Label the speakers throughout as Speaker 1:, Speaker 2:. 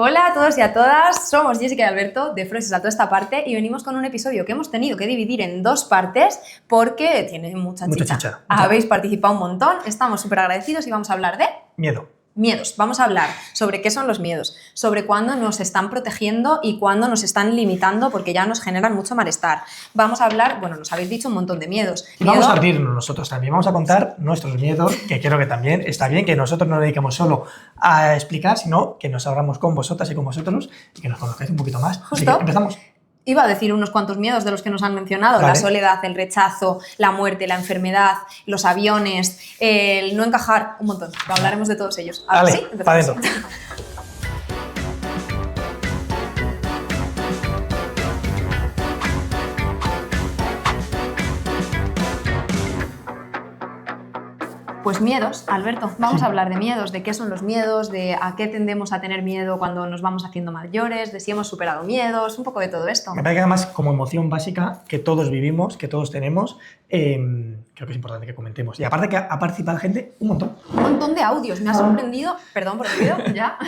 Speaker 1: Hola a todos y a todas, somos Jessica y Alberto de Fresas a toda esta parte y venimos con un episodio que hemos tenido que dividir en dos partes porque tiene mucha chicha. Habéis participado un montón, estamos súper agradecidos y vamos a hablar de... Miedos. Vamos a hablar sobre qué son los miedos, sobre cuándo nos están protegiendo y cuándo nos están limitando porque ya nos generan mucho malestar. Vamos a hablar, bueno, nos habéis dicho un montón de miedos.
Speaker 2: Y vamos a abrirnos nosotros también, vamos a contar nuestros miedos, que creo que también está bien que nosotros no nos dediquemos solo a explicar, sino que nos abramos con vosotras y con vosotros y que nos conozcáis un poquito más.
Speaker 1: Justo.
Speaker 2: Así que empezamos.
Speaker 1: Iba a decir unos cuantos miedos de los que nos han mencionado, vale. La soledad, el rechazo, la muerte, la enfermedad, los aviones, el no encajar, un montón. Hablaremos de todos ellos.
Speaker 2: Ahora sí, para adentro.
Speaker 1: Pues miedos, Alberto, vamos a hablar de miedos, de qué son los miedos, de a qué tendemos a tener miedo cuando nos vamos haciendo mayores, de si hemos superado miedos, un poco de todo esto.
Speaker 2: Me parece que además como emoción básica que todos vivimos, que todos tenemos, creo que es importante que comentemos. Y aparte que ha participado gente un montón.
Speaker 1: Un montón de audios, me ha sorprendido, perdón por el ruido, ya,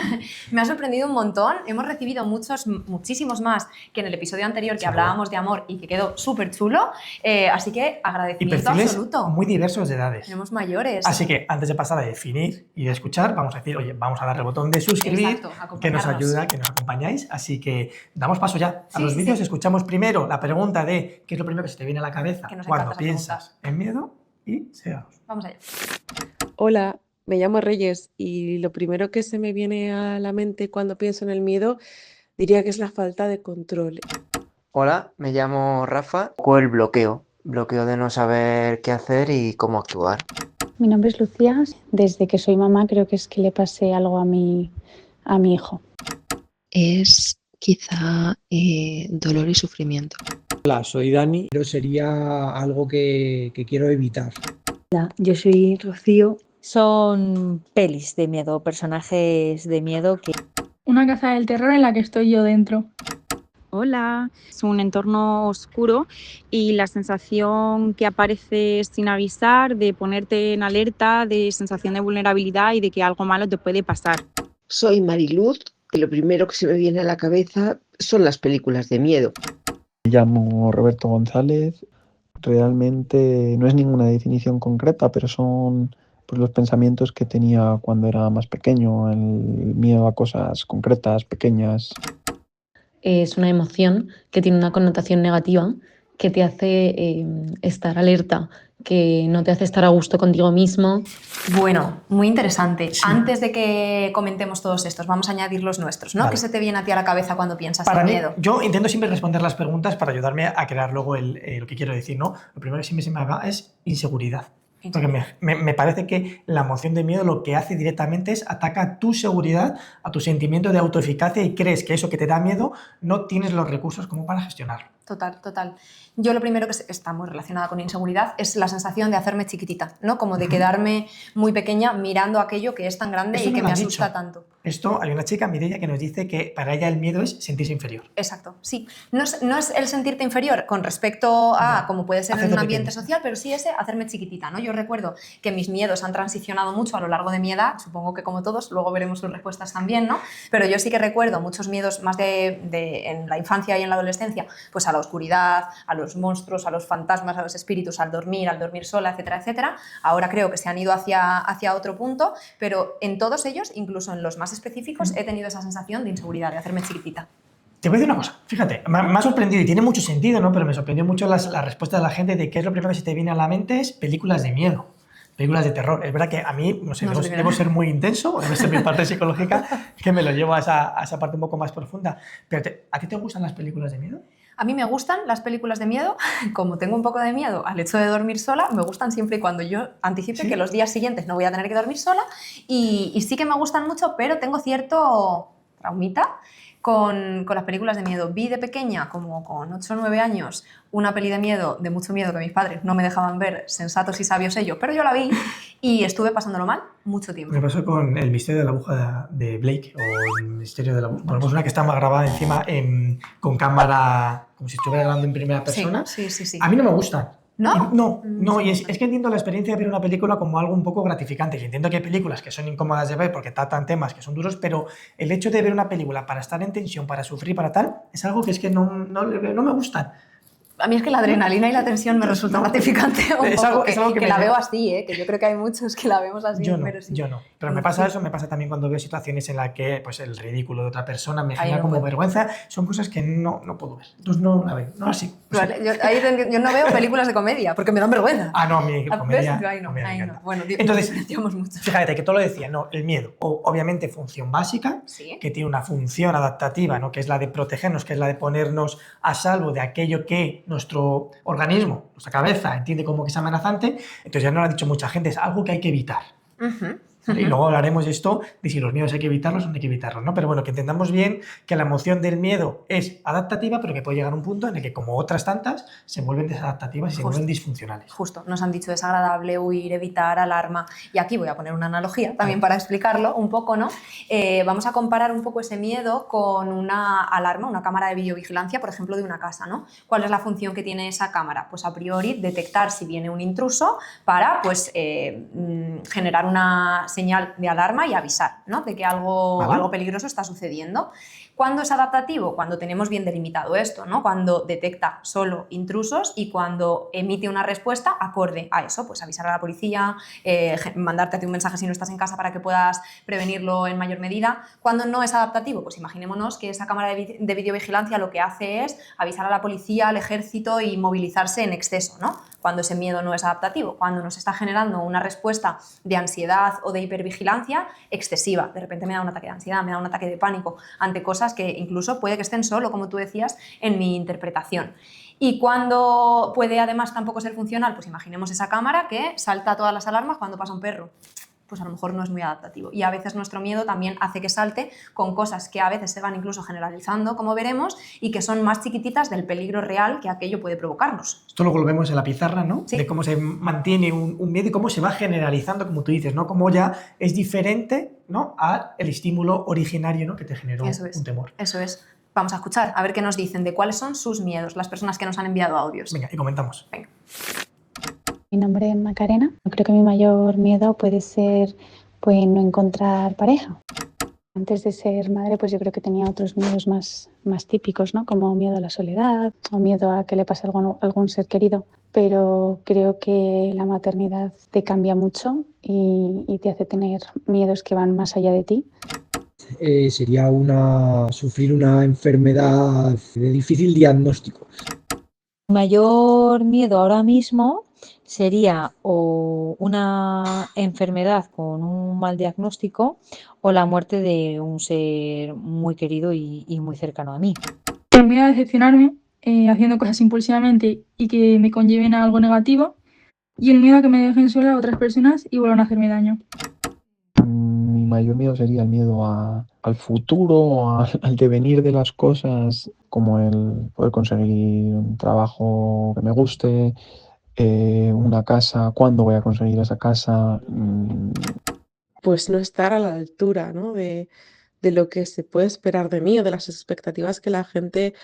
Speaker 1: me ha sorprendido un montón, hemos recibido muchísimos más que en el episodio anterior que hablábamos de amor y que quedó súper chulo, así que agradecimiento absoluto.
Speaker 2: Muy diversos de edades.
Speaker 1: Tenemos mayores.
Speaker 2: Así que antes de pasar a definir y de escuchar, vamos a decir, oye, vamos a darle el botón de suscribir, que nos ayuda, que nos acompañáis. Así que damos paso ya a los vídeos. Escuchamos primero la pregunta de qué es lo primero que se te viene a la cabeza cuando piensas en miedo y sigamos.
Speaker 1: Vamos allá.
Speaker 3: Hola, me llamo Reyes y lo primero que se me viene a la mente cuando pienso en el miedo diría que es la falta de control.
Speaker 4: Hola, me llamo Rafa. O el bloqueo de no saber qué hacer y cómo actuar.
Speaker 5: Mi nombre es Lucía. Desde que soy mamá creo que es que le pasé algo a mi hijo.
Speaker 6: Es quizá dolor y sufrimiento.
Speaker 7: Hola, soy Dani, pero sería algo que quiero evitar.
Speaker 8: Hola, yo soy Rocío. Son pelis de miedo, personajes de miedo que...
Speaker 9: Una casa del terror en la que estoy yo dentro.
Speaker 10: Hola, es un entorno oscuro y la sensación que aparece sin avisar, de ponerte en alerta, de sensación de vulnerabilidad y de que algo malo te puede pasar.
Speaker 11: Soy Mariluz y lo primero que se me viene a la cabeza son las películas de miedo.
Speaker 12: Me llamo Roberto González. Realmente no es ninguna definición concreta, pero son pues, los pensamientos que tenía cuando era más pequeño, el miedo a cosas concretas, pequeñas.
Speaker 13: Es una emoción que tiene una connotación negativa, que te hace estar alerta, que no te hace estar a gusto contigo mismo.
Speaker 1: Bueno, muy interesante. Sí. Antes de que comentemos todos estos, vamos a añadir los nuestros, ¿no? Vale. ¿Qué se te viene a ti a la cabeza cuando piensas en miedo?
Speaker 2: Yo intento siempre responder las preguntas para ayudarme a crear luego lo que quiero decir, ¿no? Lo primero que siempre se me haga es inseguridad. Porque me parece que la emoción de miedo lo que hace directamente es ataca tu seguridad, a tu sentimiento de autoeficacia y crees que eso que te da miedo no tienes los recursos como para gestionarlo.
Speaker 1: Total. Yo lo primero que está muy relacionada con inseguridad es la sensación de hacerme chiquitita, ¿no? Como de quedarme muy pequeña mirando aquello que es tan grande y que me asusta tanto.
Speaker 2: Esto, hay una chica, Mireia, que nos dice que para ella el miedo es sentirse inferior.
Speaker 1: Exacto, sí. No es el sentirte inferior con respecto a como puede ser en un ambiente social, pero sí ese hacerme chiquitita, ¿no? Yo recuerdo que mis miedos han transicionado mucho a lo largo de mi edad, supongo que como todos, luego veremos sus respuestas también, ¿no? Pero yo sí que recuerdo muchos miedos más en la infancia y en la adolescencia, pues a la oscuridad, a los monstruos, a los fantasmas, a los espíritus, al dormir sola, etcétera, etcétera. Ahora creo que se han ido hacia otro punto, pero en todos ellos, incluso en los más específicos, he tenido esa sensación de inseguridad, de hacerme chiquitita.
Speaker 2: Te voy a decir una cosa, fíjate, me ha sorprendido y tiene mucho sentido, ¿no? Pero me sorprendió mucho la respuesta de la gente de qué es lo primero que se te viene a la mente es películas de miedo. Películas de terror. Es verdad que a mí, no sé, debo ser muy intenso, debe ser mi parte psicológica, que me lo llevo a esa parte un poco más profunda. Pero ¿a ti te gustan las películas de miedo?
Speaker 1: A mí me gustan las películas de miedo, como tengo un poco de miedo al hecho de dormir sola, me gustan siempre y cuando yo anticipe que los días siguientes no voy a tener que dormir sola y sí que me gustan mucho, pero tengo cierto traumita con las películas de miedo. Vi de pequeña, como con 8 o 9 años, una peli de miedo, de mucho miedo, que mis padres no me dejaban ver, sensatos y sabios ellos, pero yo la vi y estuve pasándolo mal mucho tiempo.
Speaker 2: Me pasó con El misterio de la aguja de Blake, o El misterio de la aguja. Bueno, pues una que está grabada encima con cámara, como si estuviera grabando en primera persona.
Speaker 1: Sí.
Speaker 2: A mí no me gustan.
Speaker 1: ¿No?
Speaker 2: No, y es que entiendo la experiencia de ver una película como algo un poco gratificante. Y entiendo que hay películas que son incómodas de ver porque tratan temas que son duros, pero el hecho de ver una película para estar en tensión, para sufrir, para tal, es algo que es que no me gustan.
Speaker 1: A mí es que la adrenalina y la tensión me resulta gratificante un
Speaker 2: es
Speaker 1: poco,
Speaker 2: algo
Speaker 1: que la veo así, que yo creo que hay muchos que la vemos así.
Speaker 2: Yo no,
Speaker 1: pero sí.
Speaker 2: yo no. Pero me pasa eso, me pasa también cuando veo situaciones en las que pues, el ridículo de otra persona me genera como vergüenza. Son cosas que no puedo ver. Entonces no la veo, no así. Pues
Speaker 1: vale, yo no veo películas de comedia porque me dan vergüenza.
Speaker 2: No, a mí comedia.
Speaker 1: Ahí no. Bueno,
Speaker 2: entonces,
Speaker 1: mucho.
Speaker 2: Fíjate que todo lo decía, no, el miedo, obviamente función básica,
Speaker 1: ¿sí?
Speaker 2: Que tiene una función adaptativa, ¿no? Que es la de protegernos, que es la de ponernos a salvo de aquello que nuestro organismo, nuestra cabeza, entiende como que es amenazante. Entonces ya no lo ha dicho mucha gente, es algo que hay que evitar. Y luego hablaremos de esto, de si los miedos hay que evitarlos o no hay que evitarlos, ¿no? Pero bueno, que entendamos bien que la emoción del miedo es adaptativa, pero que puede llegar a un punto en el que, como otras tantas, se vuelven desadaptativas y se vuelven disfuncionales.
Speaker 1: Justo, nos han dicho desagradable, huir, evitar, alarma. Y aquí voy a poner una analogía también para explicarlo un poco, ¿no? Vamos a comparar un poco ese miedo con una alarma, una cámara de videovigilancia, por ejemplo, de una casa, ¿no? ¿Cuál es la función que tiene esa cámara? Pues a priori detectar si viene un intruso para, pues, generar una señal de alarma y avisar, ¿no? De que algo peligroso está sucediendo. ¿Cuándo es adaptativo? Cuando tenemos bien delimitado esto, ¿no? Cuando detecta solo intrusos y cuando emite una respuesta acorde a eso, pues avisar a la policía, mandarte a ti un mensaje si no estás en casa para que puedas prevenirlo en mayor medida. ¿Cuándo no es adaptativo? Pues imaginémonos que esa cámara de videovigilancia lo que hace es avisar a la policía, al ejército y movilizarse en exceso, ¿no? Cuando ese miedo no es adaptativo, cuando nos está generando una respuesta de ansiedad o de hipervigilancia excesiva. De repente me da un ataque de ansiedad, me da un ataque de pánico ante cosas que incluso puede que estén solo, como tú decías, en mi interpretación. ¿Y cuando puede además tampoco ser funcional? Pues imaginemos esa cámara que salta todas las alarmas cuando pasa un perro. Pues a lo mejor no es muy adaptativo. Y a veces nuestro miedo también hace que salte con cosas que a veces se van incluso generalizando, como veremos, y que son más chiquititas del peligro real que aquello puede provocarnos.
Speaker 2: Esto luego lo vemos en la pizarra, ¿no? Sí. De cómo se mantiene un miedo y cómo se va generalizando, como tú dices, ¿no? Cómo ya es diferente, ¿no? Al estímulo originario, ¿no? Que te generó un temor.
Speaker 1: Eso es. Vamos a escuchar, a ver qué nos dicen de cuáles son sus miedos, las personas que nos han enviado audios.
Speaker 2: Venga, y comentamos.
Speaker 1: Venga.
Speaker 5: Mi nombre es Macarena. Creo que mi mayor miedo puede ser pues, no encontrar pareja. Antes de ser madre, pues yo creo que tenía otros miedos más típicos, ¿no? Como miedo a la soledad o miedo a que le pase algo a algún ser querido. Pero creo que la maternidad te cambia mucho y te hace tener miedos que van más allá de ti.
Speaker 7: Sería sufrir una enfermedad de difícil diagnóstico.
Speaker 8: Mayor miedo ahora mismo sería o una enfermedad con un mal diagnóstico o la muerte de un ser muy querido y muy cercano a mí.
Speaker 9: El miedo a decepcionarme haciendo cosas impulsivamente y que me conlleven a algo negativo, y el miedo a que me dejen sola a otras personas y vuelvan a hacerme daño.
Speaker 12: Mi mayor miedo sería el miedo al futuro, al devenir de las cosas, como el poder conseguir un trabajo que me guste, una casa, cuándo voy a conseguir esa casa.
Speaker 3: Pues no estar a la altura, ¿no? de lo que se puede esperar de mí o de las expectativas que la gente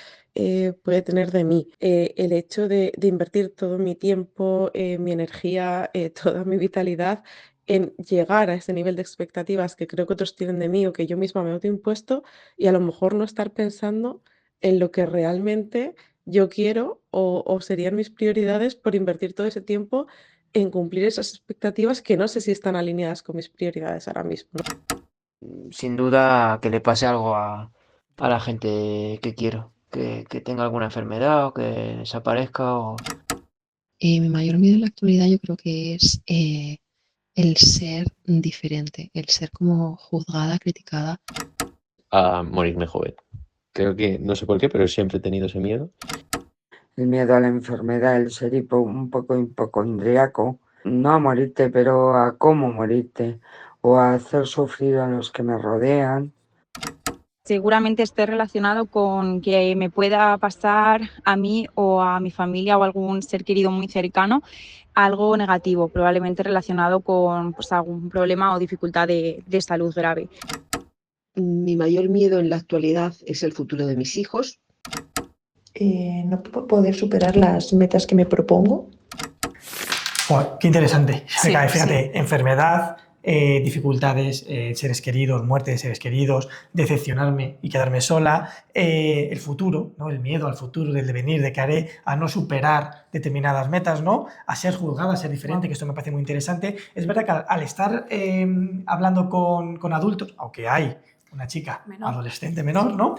Speaker 3: puede tener de mí. El hecho de invertir todo mi tiempo, mi energía, toda mi vitalidad en llegar a ese nivel de expectativas que creo que otros tienen de mí o que yo misma me he autoimpuesto, y a lo mejor no estar pensando en lo que realmente yo quiero o serían mis prioridades por invertir todo ese tiempo en cumplir esas expectativas que no sé si están alineadas con mis prioridades ahora mismo, ¿no?
Speaker 4: Sin duda que le pase algo a la gente que quiero, que tenga alguna enfermedad o que desaparezca.
Speaker 6: Mi mayor miedo en la actualidad yo creo que es el ser diferente, el ser como juzgada, criticada.
Speaker 14: A morirme joven. Creo que, no sé por qué, pero siempre he tenido ese miedo.
Speaker 15: El miedo a la enfermedad, el ser un poco hipocondríaco, no a morirte, pero a cómo morirte, o a hacer sufrir a los que me rodean.
Speaker 10: Seguramente esté relacionado con que me pueda pasar a mí o a mi familia o a algún ser querido muy cercano algo negativo, probablemente relacionado con pues, algún problema o dificultad de salud grave.
Speaker 11: Mi mayor miedo en la actualidad es el futuro de mis hijos.
Speaker 16: no poder superar las metas que me propongo.
Speaker 2: Joder, qué interesante.
Speaker 1: Sí,
Speaker 2: Fíjate, enfermedad, dificultades, seres queridos, muerte de seres queridos, decepcionarme y quedarme sola, el futuro, ¿no? El miedo al futuro, del devenir, de que haré, a no superar determinadas metas, ¿no? A ser juzgada, a ser diferente, que esto me parece muy interesante. Es verdad que al estar hablando con adultos, aunque hay una chica adolescente menor, ¿no?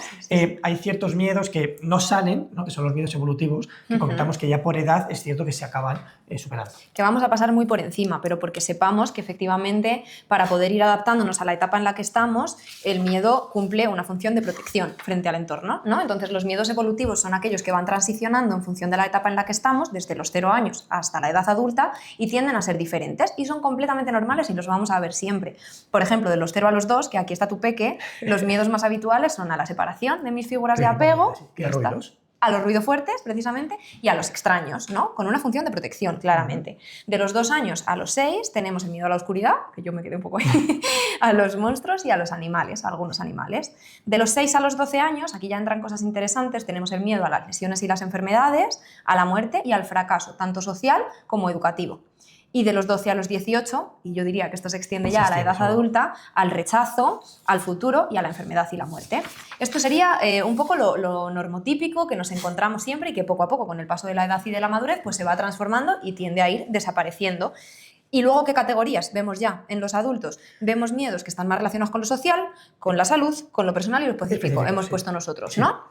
Speaker 2: Hay ciertos miedos que no salen, ¿no? Que son los miedos evolutivos, que comentamos que ya por edad es cierto que se acaban superando.
Speaker 1: Que vamos a pasar muy por encima, pero porque sepamos que efectivamente para poder ir adaptándonos a la etapa en la que estamos, el miedo cumple una función de protección frente al entorno, ¿no? Entonces los miedos evolutivos son aquellos que van transicionando en función de la etapa en la que estamos, desde los 0 años hasta la edad adulta, y tienden a ser diferentes y son completamente normales y los vamos a ver siempre. Por ejemplo, de los 0 a los 2, que aquí está tu peque, los miedos más habituales son a la separación de mis figuras de apego, a los ruidos fuertes, precisamente, y a los extraños, ¿no? Con una función de protección, claramente. De los 2 años a los 6 tenemos el miedo a la oscuridad, que yo me quedé un poco ahí, a los monstruos y a los animales, a algunos animales. De los 6 a los 12 años, aquí ya entran cosas interesantes, tenemos el miedo a las lesiones y las enfermedades, a la muerte y al fracaso, tanto social como educativo. Y de los 12 a los 18, y yo diría que esto se extiende ya a la edad adulta, al rechazo, al futuro y a la enfermedad y la muerte. Esto sería un poco lo normotípico que nos encontramos siempre y que poco a poco, con el paso de la edad y de la madurez, pues se va transformando y tiende a ir desapareciendo. Y luego, ¿qué categorías vemos ya en los adultos? Vemos miedos que están más relacionados con lo social, con la salud, con lo personal y lo específico. Hemos puesto nosotros, ¿no?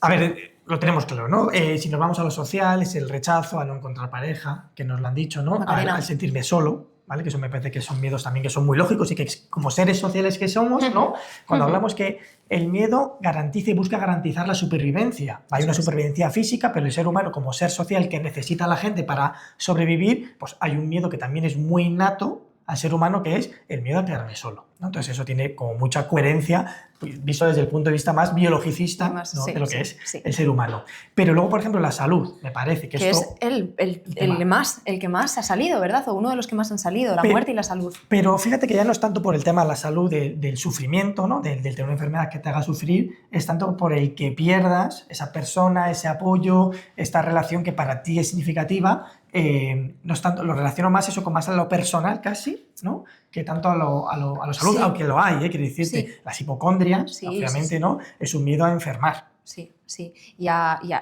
Speaker 2: A ver, lo tenemos claro, ¿no? Si nos vamos a lo social, es el rechazo, a no encontrar pareja, que nos lo han dicho, ¿no? Al sentirme solo, ¿vale? Que eso me parece que son miedos también que son muy lógicos y que como seres sociales que somos, ¿no? Cuando hablamos que el miedo garantiza y busca garantizar la supervivencia. Hay una supervivencia física, pero el ser humano como ser social que necesita a la gente para sobrevivir, pues hay un miedo que también es muy innato al ser humano, que es el miedo a quedarme solo, ¿no? Entonces eso tiene como mucha coherencia visto desde el punto de vista más biologicista, ¿no? De lo que es el ser humano. Pero luego, por ejemplo, la salud, me parece que esto...
Speaker 1: es el que más ha salido, ¿verdad? O uno de los que más han salido, la muerte y la salud.
Speaker 2: Pero fíjate que ya no es tanto por el tema de la salud, del sufrimiento, ¿no? Del tener una enfermedad que te haga sufrir, es tanto por el que pierdas esa persona, ese apoyo, esta relación que para ti es significativa. No es tanto, lo relaciono más eso con más a lo personal casi, ¿no? Que tanto a lo salud, aunque lo hay, quiero decirte, las hipocondrias, obviamente, ¿no? Es un miedo a enfermar.
Speaker 1: Sí.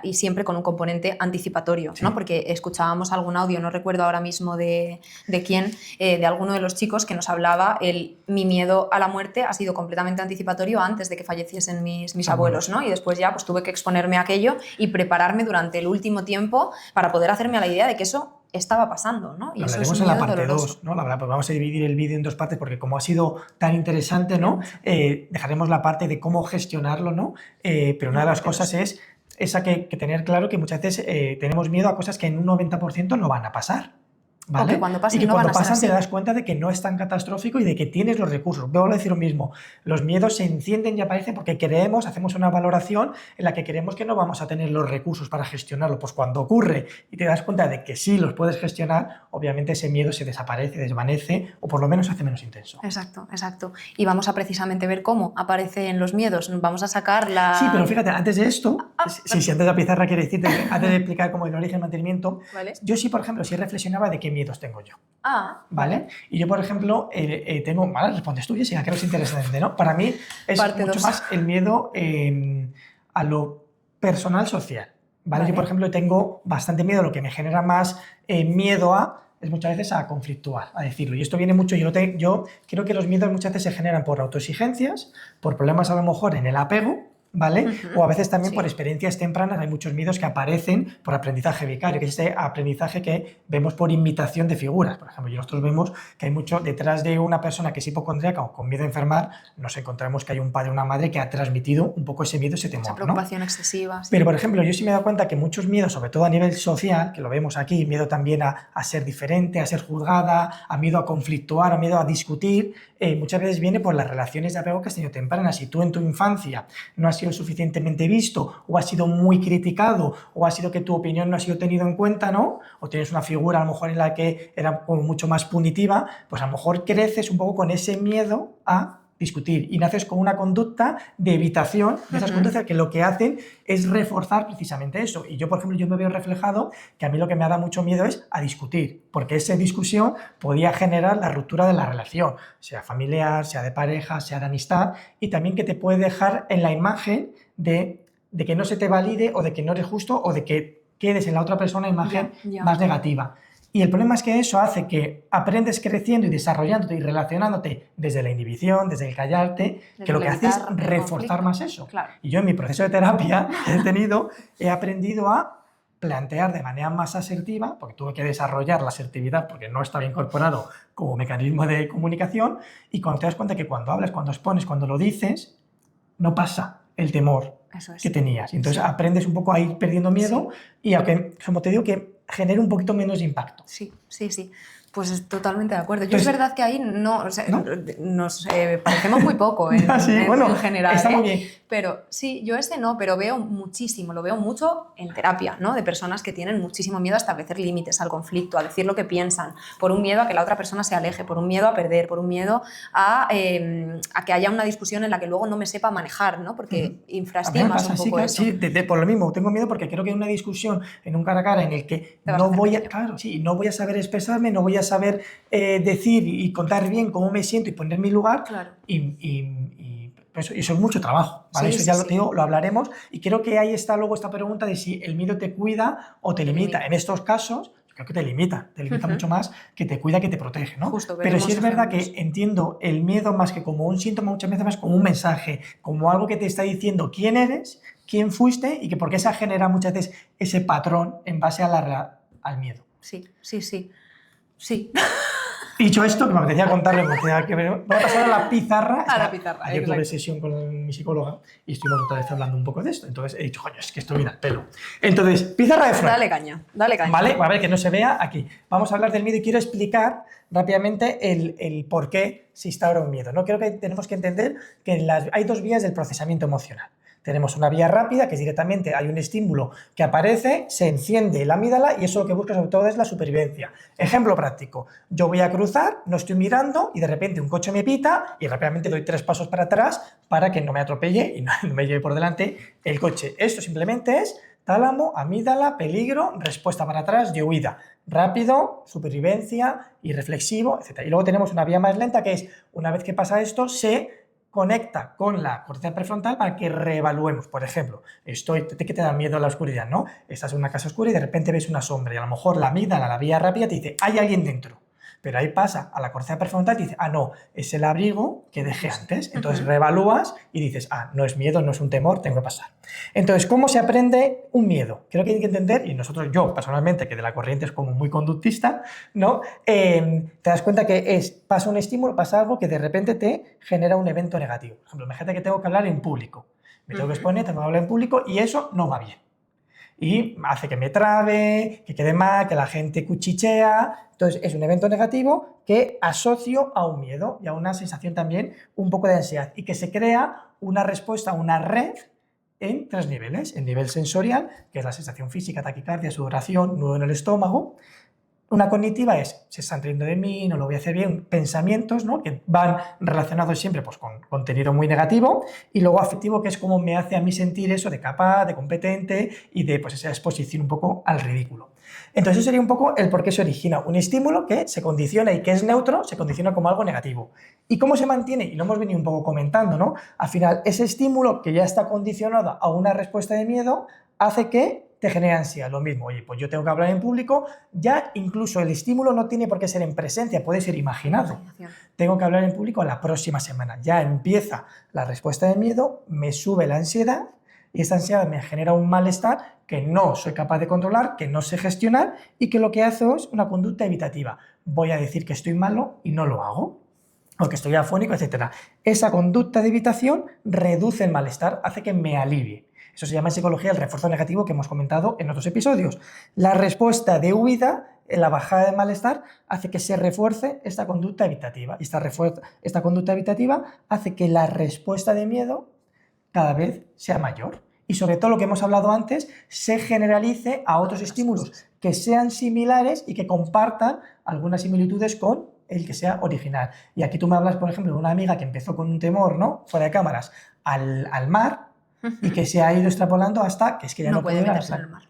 Speaker 1: Y siempre con un componente anticipatorio, ¿no? Porque escuchábamos algún audio, no recuerdo ahora mismo de quién, de alguno de los chicos que nos hablaba, mi miedo a la muerte ha sido completamente anticipatorio antes de que falleciesen mis abuelos, ¿no? Y después ya pues tuve que exponerme a aquello y prepararme durante el último tiempo para poder hacerme a la idea de que eso estaba pasando, ¿no? Y
Speaker 2: hablaremos
Speaker 1: eso es un
Speaker 2: en la
Speaker 1: miedo
Speaker 2: parte
Speaker 1: doloroso.
Speaker 2: 2, ¿no? La verdad, pues vamos a dividir el vídeo en 2 partes porque como ha sido tan interesante, ¿no? Dejaremos la parte de cómo gestionarlo, ¿no? Pero una de las cosas es esa que tener claro que muchas veces tenemos miedo a cosas que en un 90% no van a pasar. ¿Vale?
Speaker 1: O que cuando pasen,
Speaker 2: y que
Speaker 1: no
Speaker 2: cuando
Speaker 1: van a ser
Speaker 2: pasan
Speaker 1: así.
Speaker 2: te das cuenta de que no es tan catastrófico y de que tienes los recursos. Vuelvo a decir lo mismo, los miedos se encienden y aparecen porque creemos, hacemos una valoración en la que creemos que no vamos a tener los recursos para gestionarlo. Pues cuando ocurre y te das cuenta de que sí los puedes gestionar, obviamente ese miedo se desaparece, desvanece o por lo menos se hace menos intenso.
Speaker 1: Exacto. Y vamos a precisamente ver cómo aparecen los miedos. Vamos a sacar la...
Speaker 2: Sí, pero fíjate, antes de esto, si antes de la pizarra quiere decirte, antes de explicar cómo el origen y mantenimiento,
Speaker 1: ¿Vale?
Speaker 2: yo sí, por ejemplo, sí reflexionaba de qué miedos tengo yo.
Speaker 1: ¿Vale?
Speaker 2: Y yo, por ejemplo, tengo... Vale, respondes tú, Jessica, creo que es interesante, ¿no? Para mí es
Speaker 1: Parte
Speaker 2: mucho
Speaker 1: 2.
Speaker 2: más el miedo a lo personal social, ¿vale? Yo, por ejemplo, tengo bastante miedo, lo que me genera más miedo es muchas veces a conflictuar, a decirlo. Y esto viene mucho, yo creo que los miedos muchas veces se generan por autoexigencias, por problemas a lo mejor en el apego, ¿vale? O a veces también por experiencias tempranas. Hay muchos miedos que aparecen por aprendizaje vicario, que es ese aprendizaje que vemos por imitación de figuras. Por ejemplo, nosotros vemos que hay mucho detrás de una persona que es hipocondríaca o con miedo a enfermar, nos encontramos que hay un padre o una madre que ha transmitido un poco ese miedo, ese temor,
Speaker 1: Esa preocupación excesiva. Sí.
Speaker 2: Pero, por ejemplo, yo sí me he dado cuenta que muchos miedos, sobre todo a nivel social, que lo vemos aquí, miedo también a ser diferente, a ser juzgada, a miedo a conflictuar, a miedo a discutir, muchas veces viene por las relaciones de apego que has tenido tempranas. Si tú en tu infancia no has sido suficientemente visto o has sido muy criticado o ha sido que tu opinión no ha sido tenido en cuenta, ¿no? O tienes una figura a lo mejor en la que era como mucho más punitiva, pues a lo mejor creces un poco con ese miedo a discutir y naces con una conducta de evitación de esas conductas que lo que hacen es reforzar precisamente eso. Y yo, por ejemplo, yo me veo reflejado que a mí lo que me da mucho miedo es a discutir, porque esa discusión podía generar la ruptura de la relación, sea familiar, sea de pareja, sea de amistad, y también que te puede dejar en la imagen de que no se te valide o de que no eres justo o de que quedes en la otra persona imagen más negativa. Y el problema es que eso hace que aprendes creciendo y desarrollándote y relacionándote desde la inhibición, desde el callarte, que lo que hace es reforzar más eso.
Speaker 1: Claro.
Speaker 2: Y yo en mi proceso de terapia que he tenido, he aprendido a plantear de manera más asertiva, porque tuve que desarrollar la asertividad porque no estaba incorporado como mecanismo de comunicación, y cuando te das cuenta que cuando hablas, cuando expones, cuando lo dices, no pasa el temor que tenías. Y entonces aprendes un poco a ir perdiendo miedo y aunque, como te digo, que genere un poquito menos de impacto.
Speaker 1: Sí. Pues totalmente de acuerdo. Yo es verdad que ahí ¿no? Nos parecemos muy poco en general.
Speaker 2: Está muy bien.
Speaker 1: Pero sí, yo no, pero veo muchísimo, lo veo mucho en terapia, ¿no? De personas que tienen muchísimo miedo a establecer límites al conflicto, a decir lo que piensan, por un miedo a que la otra persona se aleje, por un miedo a perder, por un miedo a que haya una discusión en la que luego no me sepa manejar, ¿no? Porque infraestimas un poco eso.
Speaker 2: Sí, por lo mismo, tengo miedo porque creo que en una discusión, en un cara a cara en el que no voy a saber expresarme, no voy a saber decir y contar bien cómo me siento y poner mi lugar, y eso es mucho trabajo, ¿vale? Eso ya lo hablaremos, y creo que ahí está luego esta pregunta de si el miedo te cuida o te limita. En estos casos, yo creo que te limita mucho más, que te cuida, que te protege, ¿no? Pero sí es verdad que entiendo el miedo más que como un síntoma, muchas veces más como un mensaje, como algo que te está diciendo quién eres, quién fuiste, y que por qué se genera muchas veces ese patrón en base al miedo.
Speaker 1: Sí.
Speaker 2: Dicho esto, que me apetecía contarle, voy a pasar a la pizarra. Ayer tuve
Speaker 1: exacto.
Speaker 2: sesión con mi psicóloga y estuvimos otra vez hablando un poco de esto. Entonces he dicho, coño, es que esto viene al pelo. Entonces, pizarra de Freud.
Speaker 1: Dale caña.
Speaker 2: Vale, a ver, que no se vea aquí. Vamos a hablar del miedo y quiero explicar rápidamente el por qué se instaura un miedo, ¿no? Creo que tenemos que entender que hay dos vías del procesamiento emocional. Tenemos una vía rápida, que es directamente hay un estímulo que aparece, se enciende la amígdala y eso lo que busca sobre todo es la supervivencia. Ejemplo práctico, yo voy a cruzar, no estoy mirando y de repente un coche me pita y rápidamente doy 3 pasos para atrás para que no me atropelle y no me lleve por delante el coche. Esto simplemente es tálamo, amígdala, peligro, respuesta para atrás de huida. Rápido, supervivencia y reflexivo, etc. Y luego tenemos una vía más lenta que es, una vez que pasa esto, se conecta con la corteza prefrontal para que reevaluemos. Por ejemplo, que te da miedo a la oscuridad, ¿no? Estás en una casa oscura y de repente ves una sombra y a lo mejor la amígdala, la vía rápida, te dice, hay alguien dentro. Pero ahí pasa a la corteza prefrontal y te dice, no, es el abrigo que dejé antes. Entonces reevalúas y dices, no es miedo, no es un temor, tengo que pasar. Entonces, ¿cómo se aprende un miedo? Creo que hay que entender, y yo personalmente, que de la corriente es como muy conductista, ¿no? Te das cuenta que pasa un estímulo, pasa algo que de repente te genera un evento negativo. Por ejemplo, imagínate que tengo que hablar en público. Me tengo que exponer, tengo que hablar en público y eso no va bien. Y hace que me trabe, que quede mal, que la gente cuchichea. Entonces es un evento negativo que asocio a un miedo y a una sensación también un poco de ansiedad y que se crea una respuesta, una red en 3 niveles. El nivel sensorial, que es la sensación física, taquicardia, sudoración, nudo en el estómago. Una cognitiva es, se están riendo de mí, no lo voy a hacer bien, pensamientos, ¿no? Que van relacionados siempre pues, con contenido muy negativo, y luego afectivo, que es como me hace a mí sentir eso de capaz, de competente y de pues, esa exposición un poco al ridículo. Entonces eso sería un poco el por qué se origina un estímulo que se condiciona y que es neutro, se condiciona como algo negativo. ¿Y cómo se mantiene? Y lo hemos venido un poco comentando, ¿no? Al final, ese estímulo que ya está condicionado a una respuesta de miedo hace que te genera ansiedad. Lo mismo, oye, pues yo tengo que hablar en público, ya incluso el estímulo no tiene por qué ser en presencia, puede ser imaginado. Tengo que hablar en público la próxima semana. Ya empieza la respuesta de miedo, me sube la ansiedad y esta ansiedad me genera un malestar que no soy capaz de controlar, que no sé gestionar y que lo que hace es una conducta evitativa. Voy a decir que estoy malo y no lo hago, o que estoy afónico, etc. Esa conducta de evitación reduce el malestar, hace que me alivie. Eso se llama en psicología el refuerzo negativo que hemos comentado en otros episodios. La respuesta de huida, la bajada de malestar, hace que se refuerce esta conducta evitativa. Y esta conducta evitativa hace que la respuesta de miedo cada vez sea mayor. Y sobre todo lo que hemos hablado antes, se generalice a otros estímulos que sean similares y que compartan algunas similitudes con el que sea original. Y aquí tú me hablas, por ejemplo, de una amiga que empezó con un temor, ¿no? Fuera de cámaras, al mar, y que se ha ido extrapolando hasta que es que ya no
Speaker 1: puede
Speaker 2: puede
Speaker 1: meterse en el mar.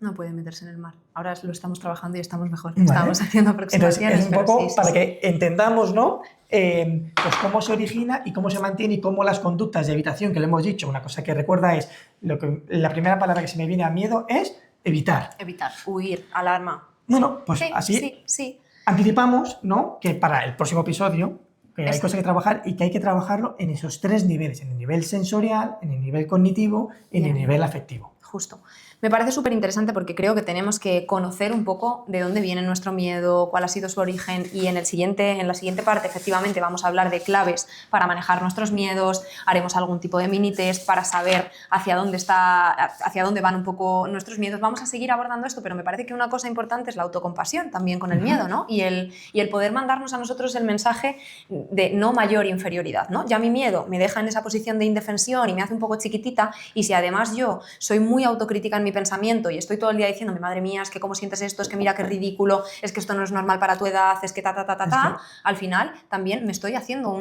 Speaker 1: No puede meterse en el mar. Ahora lo estamos trabajando y estamos mejor.
Speaker 2: Vale.
Speaker 1: Estamos haciendo aproximaciones.
Speaker 2: Entonces, es un poco
Speaker 1: sí,
Speaker 2: para que entendamos, ¿no? Pues cómo se origina y cómo se mantiene y cómo las conductas de evitación, que lo hemos dicho, una cosa que recuerda es, la primera palabra que se me viene a miedo es evitar.
Speaker 1: Evitar, huir, alarma.
Speaker 2: Bueno, pues
Speaker 1: sí,
Speaker 2: así
Speaker 1: sí.
Speaker 2: Anticipamos, ¿no? Que para el próximo episodio hay cosas que trabajar y que hay que trabajarlo en esos 3 niveles, en el nivel sensorial, en el nivel cognitivo y en el nivel afectivo.
Speaker 1: Justo. Me parece súper interesante porque creo que tenemos que conocer un poco de dónde viene nuestro miedo, cuál ha sido su origen y en la siguiente parte efectivamente vamos a hablar de claves para manejar nuestros miedos, haremos algún tipo de mini test para saber hacia dónde van un poco nuestros miedos. Vamos a seguir abordando esto, pero me parece que una cosa importante es la autocompasión también con el miedo, ¿no? Y el poder mandarnos a nosotros el mensaje de no mayor inferioridad, ¿no? Ya mi miedo me deja en esa posición de indefensión y me hace un poco chiquitita, y si además yo soy muy autocrítica en mi pensamiento y estoy todo el día diciéndome, madre mía, es que cómo sientes esto, es que mira qué ridículo, es que esto no es normal para tu edad, es que al final también me estoy haciendo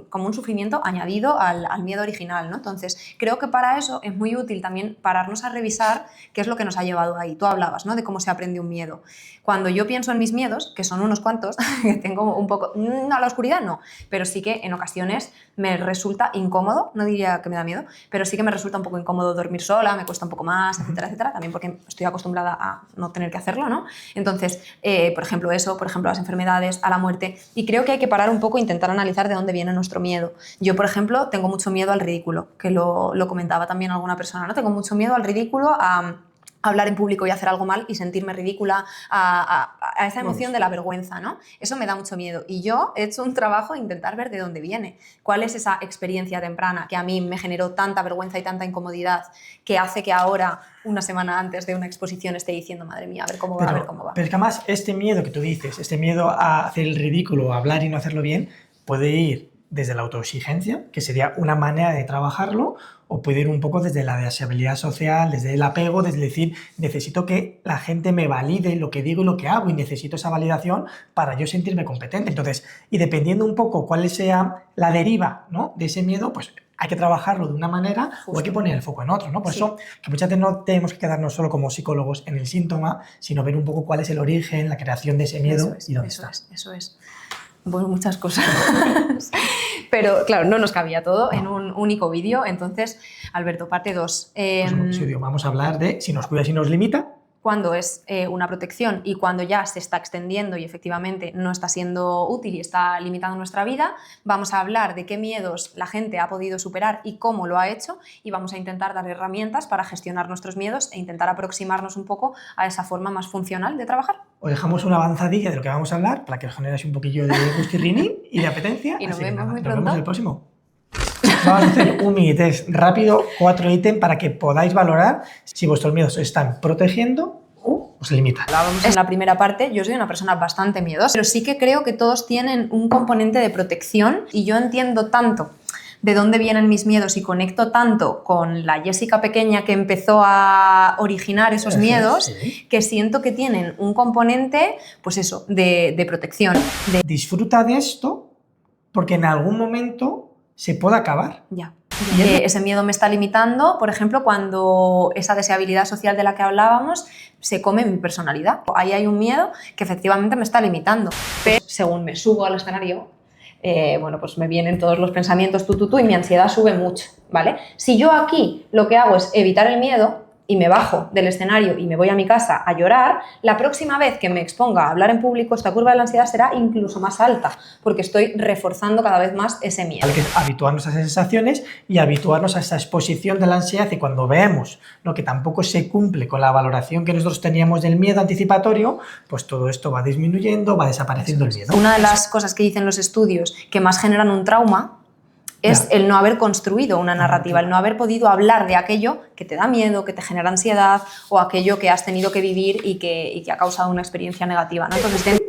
Speaker 1: como un sufrimiento añadido al miedo original, ¿no? Entonces, creo que para eso es muy útil también pararnos a revisar qué es lo que nos ha llevado ahí. Tú hablabas, ¿no? De cómo se aprende un miedo. Cuando yo pienso en mis miedos, que son unos cuantos, que tengo un poco, no, a la oscuridad no, pero sí que en ocasiones me resulta incómodo, no diría que me da miedo, pero sí que me resulta un poco incómodo dormir sola, me cuesta un poco más, etcétera, etcétera, también porque estoy acostumbrada a no tener que hacerlo, ¿no? Entonces, por ejemplo las enfermedades, a la muerte, y creo que hay que parar un poco e intentar analizar de dónde viene nuestro miedo. Yo, por ejemplo, tengo mucho miedo al ridículo, que lo comentaba también alguna persona, ¿no? Tengo mucho miedo al ridículo, a hablar en público y hacer algo mal y sentirme ridícula, a esa emoción de la vergüenza, ¿no? Eso me da mucho miedo y yo he hecho un trabajo de intentar ver de dónde viene, cuál es esa experiencia temprana que a mí me generó tanta vergüenza y tanta incomodidad que hace que ahora, una semana antes de una exposición, esté diciendo, madre mía, a ver cómo va, a ver cómo va.
Speaker 2: Pero es que además este miedo que tú dices, este miedo a hacer el ridículo, a hablar y no hacerlo bien, puede ir desde la autoexigencia, que sería una manera de trabajarlo, o puede ir un poco desde la deseabilidad social, desde el apego, desde decir, necesito que la gente me valide lo que digo y lo que hago y necesito esa validación para yo sentirme competente. Entonces, y dependiendo un poco cuál sea la deriva, ¿no?, de ese miedo, pues hay que trabajarlo de una manera o hay que poner el foco en otro, ¿no? Por eso que muchas veces no tenemos que quedarnos solo como psicólogos en el síntoma, sino ver un poco cuál es el origen, la creación de ese miedo y dónde está.
Speaker 1: Eso es. Bueno, muchas cosas. Pero claro, no nos cabía todo en un único vídeo. Entonces, Alberto, parte 2.
Speaker 2: Vamos a hablar de si nos cuida, si nos limita.
Speaker 1: Cuando es una protección y cuando ya se está extendiendo y efectivamente no está siendo útil y está limitando nuestra vida. Vamos a hablar de qué miedos la gente ha podido superar y cómo lo ha hecho, y vamos a intentar dar herramientas para gestionar nuestros miedos e intentar aproximarnos un poco a esa forma más funcional de trabajar.
Speaker 2: Os dejamos una avanzadilla de lo que vamos a hablar para que os generéis un poquillo de gustirrinín y de apetencia.
Speaker 1: Y nos vemos muy
Speaker 2: pronto. Nos vemos el próximo. Vamos a hacer un mini test rápido, 4 ítems para que podáis valorar si vuestros miedos os están protegiendo o os limitan.
Speaker 1: Hablábamos en la primera parte, yo soy una persona bastante miedosa, pero sí que creo que todos tienen un componente de protección y yo entiendo tanto de dónde vienen mis miedos y conecto tanto con la Jessica pequeña que empezó a originar esos miedos, que siento que tienen un componente, pues eso, de protección.
Speaker 2: Disfruta de esto porque en algún momento se puede acabar.
Speaker 1: Ya. Ese miedo me está limitando, por ejemplo, cuando esa deseabilidad social de la que hablábamos se come mi personalidad. Ahí hay un miedo que efectivamente me está limitando. Pero según me subo al escenario, bueno, pues me vienen todos los pensamientos y mi ansiedad sube mucho, ¿vale? Si yo aquí lo que hago es evitar el miedo y me bajo del escenario y me voy a mi casa a llorar, la próxima vez que me exponga a hablar en público, esta curva de la ansiedad será incluso más alta, porque estoy reforzando cada vez más ese miedo.
Speaker 2: Hay que habituarnos a esas sensaciones y habituarnos a esa exposición de la ansiedad, y cuando veamos lo que tampoco se cumple con la valoración que nosotros teníamos del miedo anticipatorio, pues todo esto va disminuyendo, va desapareciendo el miedo.
Speaker 1: Una de las cosas que dicen los estudios que más generan un trauma es el no haber construido una narrativa, el no haber podido hablar de aquello que te da miedo, que te genera ansiedad, o aquello que has tenido que vivir y que ha causado una experiencia negativa, ¿no? Entonces,